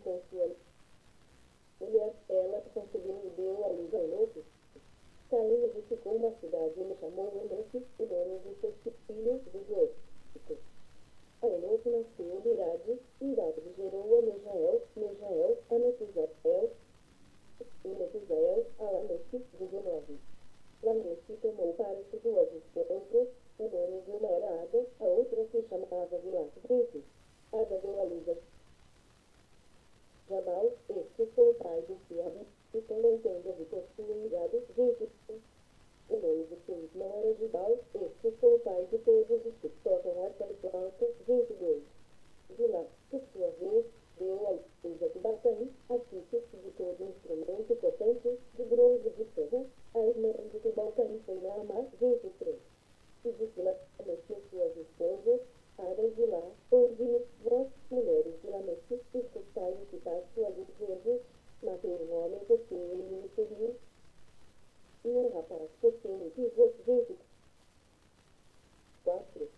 com sua mulher. Ela concebeu e deu à luz a Enoque. Caim edificou uma cidade e lhe chamou Enoque, o nome de seu filho dos outros. A Enoque nasceu Irade, Irade gerou a Mejael, Mejael a Metusael, e Metusael a Lameque, 19. Lameque tomou para si duas esposas, o nome de uma era Ada, a outra se chamava Zilá. 20. Ada deu à luz a Jabal, este foi o pai de Fiabe, e também tendas e possuem gado. 21. O nome de seu irmão era Jubal, este foi o pai de todos os que tocam harpa e flauta. 22. Zilá, por sua vez, deu à luz a Tubacaim, artífice de todo instrumento potente, de bronze de ferro. A irmã de Tubacaim foi Naamá. 23. E de Zilá, nasceu suas esposas, Ada e Zilá. Ouvi-me, vós, mulheres de Lameque, escutai o que Páscoa lhes dizer. Matei um homem porque ele me feriu, e um rapaz porque ele pisou. 24.